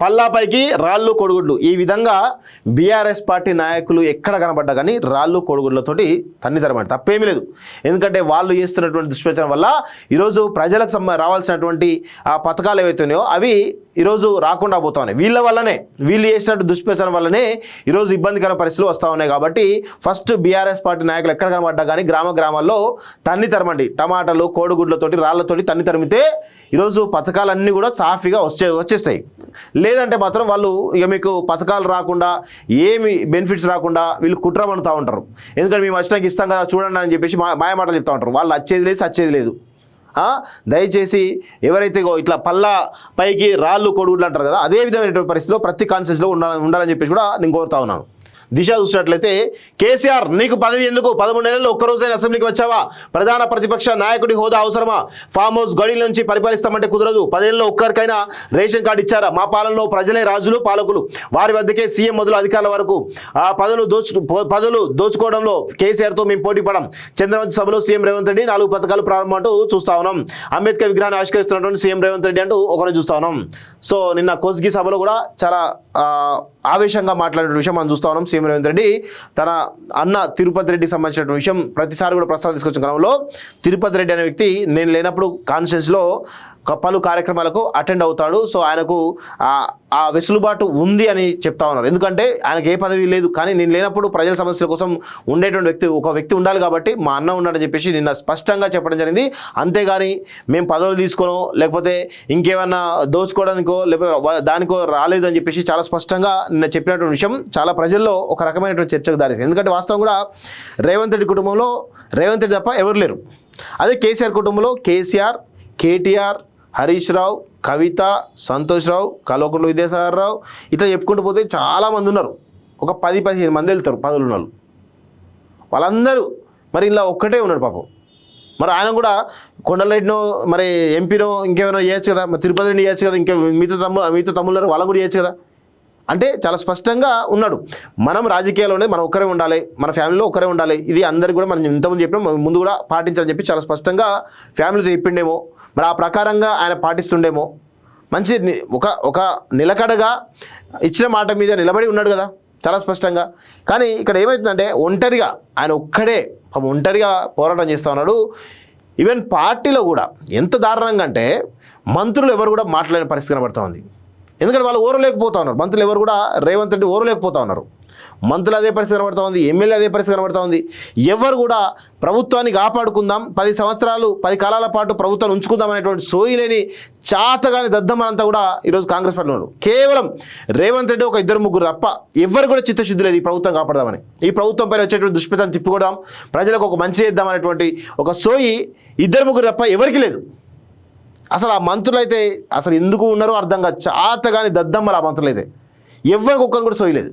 పల్లాపైకి రాళ్ళు కొడుగుడ్లు ఈ విధంగా బీఆర్ఎస్ పార్టీ నాయకులు ఎక్కడ కనబడ్డా కానీ రాళ్ళు కొడుగుడ్లతోటి తన్నితరమంట తప్పేమీ లేదు. ఎందుకంటే వాళ్ళు చేస్తున్నటువంటి దుష్ప్రచారం వల్ల ఈరోజు ప్రజలకు రావాల్సినటువంటి ఆ పథకాలు ఏవైతే ఉన్నాయో అవి ఈరోజు రాకుండా పోతా ఉన్నాయి. వీళ్ళ వల్లనే, వీళ్ళు చేసినట్టు దుష్ప్రచారం వల్లనే ఈరోజు ఇబ్బందికర పరిస్థితులు వస్తూ ఉన్నాయి. కాబట్టి ఫస్ట్ బీఆర్ఎస్ పార్టీ నాయకులు ఎక్కడ కనబడ్డా కానీ గ్రామాల్లో తన్ని తరమండి, టమాటాలు కోడిగుడ్లతోటి రాళ్లతోటి తన్ని తరిమితే ఈరోజు పథకాలన్నీ కూడా సాఫీగా వచ్చేస్తాయి. లేదంటే మాత్రం వాళ్ళు ఇక మీకు పథకాలు రాకుండా ఏమి బెనిఫిట్స్ రాకుండా వీళ్ళు కుట్ర పడుతూ ఉంటారు. ఎందుకంటే మేము వచ్చినాక ఇస్తాం కదా చూడండి అని చెప్పేసి మాయమాటలు చెప్తూ ఉంటారు. వాళ్ళు వచ్చేది లేదు సచ్చేది లేదు. దయచేసి ఎవరైతే ఇట్లా పల్లా పైకి రాళ్ళు కొడుగుడ్లు అంటారు కదా, అదే విధమైనటువంటి పరిస్థితిలో ప్రతి కాన్స్టిట్యూన్సీలో ఉండాలని చెప్పేసి కూడా నేను కోరుతా ఉన్నాను. దిశ చూసినట్లయితే కేసీఆర్ నీకు పదవి ఎందుకు, 13 నెలల్లో ఒక్కరోజైనా అసెంబ్లీకి వచ్చావా, ప్రధాన ప్రతిపక్ష నాయకుడి హోదా అవసరమా, ఫామ్ హౌస్ గడిల నుంచి పరిపాలిస్తామంటే కుదరదు, 10 ఏళ్ళలో ఒక్కరికైనా రేషన్ కార్డు ఇచ్చారా, మా పాలనలో ప్రజలే రాజులు పాలకులు, వారి వద్దకే సీఎం మొదలు అధికారుల వరకు ఆ పదవులు దోచుకోవడంలో కేసీఆర్తో మేము పోటీ పడం, చంద్రబాబు సభలో సీఎం రేవంత్ రెడ్డి 4 పథకాలు ప్రారంభం అంటూ చూస్తా ఉన్నాం, అంబేద్కర్ విగ్రహాన్ని ఆవిష్కరిస్తున్నటువంటి సీఎం రేవంత్ రెడ్డి అంటూ ఒకరోజు చూస్తా ఉన్నాం. సో నిన్న కోస్గి సభలో కూడా చాలా ఆవేశంగా మాట్లాడిన విషయం మనం చూస్తా ఉన్నాం. సీఎం రేవంత్ రెడ్డి తన అన్న తిరుపతి రెడ్డికి సంబంధించిన విషయం ప్రతిసారి కూడా ప్రస్తావన తీసుకొచ్చిన క్రమంలో తిరుపతి రెడ్డి అనే వ్యక్తి నేను లేనప్పుడు కాన్ఫరెన్స్లో పలు కార్యక్రమాలకు అటెండ్ అవుతాడు. సో ఆయనకు ఆ వెసులుబాటు ఉంది అని చెప్తా ఉన్నారు. ఎందుకంటే ఆయనకు ఏ పదవి లేదు, కానీ నేను లేనప్పుడు ప్రజల సమస్యల కోసం ఉండేటువంటి ఒక వ్యక్తి ఉండాలి కాబట్టి మా అన్న ఉన్నాడని చెప్పేసి నిన్న స్పష్టంగా చెప్పడం జరిగింది. అంతేగాని మేము పదవులు తీసుకోనో లేకపోతే ఇంకేమన్నా దోచుకోవడానికో లేకపోతే దానికో రాలేదు అని చెప్పేసి చాలా స్పష్టంగా నిన్న చెప్పినటువంటి విషయం చాలా ప్రజల్లో ఒక రకమైనటువంటి చర్చకు దారిస్తుంది. ఎందుకంటే వాస్తవం కూడా రేవంత్ రెడ్డి కుటుంబంలో రేవంత్ రెడ్డి తప్ప ఎవరు లేరు. అదే కేసీఆర్ కుటుంబంలో కేసీఆర్, కేటీఆర్, హరీష్ రావు, కవిత, సంతోష్ రావు, కల్వకుంట్ల విద్యాసాగర్ రావు, ఇట్లా చెప్పుకుంటూ పోతే చాలామంది ఉన్నారు. ఒక 10-15 మంది వెళ్తారు పదవులు ఉన్న వాళ్ళందరూ. మరి ఇలా ఒక్కటే ఉన్నాడు పాపం. మరి ఆయన కూడా కొండలరెడ్డినో మరి ఎంపీనో ఇంకేమైనా చేయొచ్చు కదా, మరి తిరుపతి రెడ్డి చేయొచ్చు కదా, ఇంకా మిగతా తమ్ముళ్ళు వాళ్ళని కూడా చేయొచ్చు కదా. అంటే చాలా స్పష్టంగా ఉన్నాడు. మనం రాజకీయాల్లోనే మనం ఒక్కరే ఉండాలి, మన ఫ్యామిలీలో ఒక్కరే ఉండాలి, ఇది అందరికీ కూడా మనం ఇంతకుముందు చెప్పినా ముందు కూడా పాటించాలని చెప్పి చాలా స్పష్టంగా ఫ్యామిలీతో చెప్పిండేమో. మరి ఆ ప్రకారంగా ఆయన పాటిస్తుండేమో. మంచి ఒక నిలకడగా ఇచ్చిన మాట మీద నిలబడి ఉన్నాడు కదా చాలా స్పష్టంగా. కానీ ఇక్కడ ఏమవుతుందంటే ఒంటరిగా ఆయన ఒంటరిగా పోరాటం చేస్తూ ఉన్నాడు. ఈవెన్ పార్టీలో కూడా ఎంత దారుణంగా అంటే మంత్రులు ఎవరు కూడా మాట్లాడిన పరిస్థితి కనబడుతూ ఉంది. ఎందుకంటే వాళ్ళు ఓరలేకపోతా ఉన్నారు. మంత్రులు ఎవరు కూడా రేవంత్ రెడ్డి ఓరలేకపోతా ఉన్నారు. మంత్రులు అదే పరిస్థితి కనబడుతూ ఉంది, ఎమ్మెల్యే అదే పరిస్థితి కనబడుతూ ఉంది. ఎవరు కూడా ప్రభుత్వాన్ని కాపాడుకుందాం, 10 సంవత్సరాలు 10 కాలాల పాటు ప్రభుత్వాన్ని ఉంచుకుందాం అనేటువంటి సోయి లేని చాతగాని దద్దమ్మనంతా కూడా ఈరోజు కాంగ్రెస్ పార్టీలో ఉన్నారు. కేవలం రేవంత్ రెడ్డి 1-2-3 తప్ప ఎవరు కూడా చిత్తశుద్ధి లేదు ఈ ప్రభుత్వం కాపాడదామని. ఈ ప్రభుత్వం పైన వచ్చేటువంటి దుష్ప్రచారం తిప్పుకోవడం, ప్రజలకు ఒక మంచి చేద్దాం అనేటువంటి ఒక సోయి 2-3 తప్ప ఎవరికి లేదు. అసలు ఆ మంత్రులు అయితే అసలు ఎందుకు ఉన్నారో అర్థం కాదు. చాతగాని దద్దమ్మలు ఆ మంత్రులు అయితే ఎవరికి ఒక్కరు కూడా సోయి లేదు.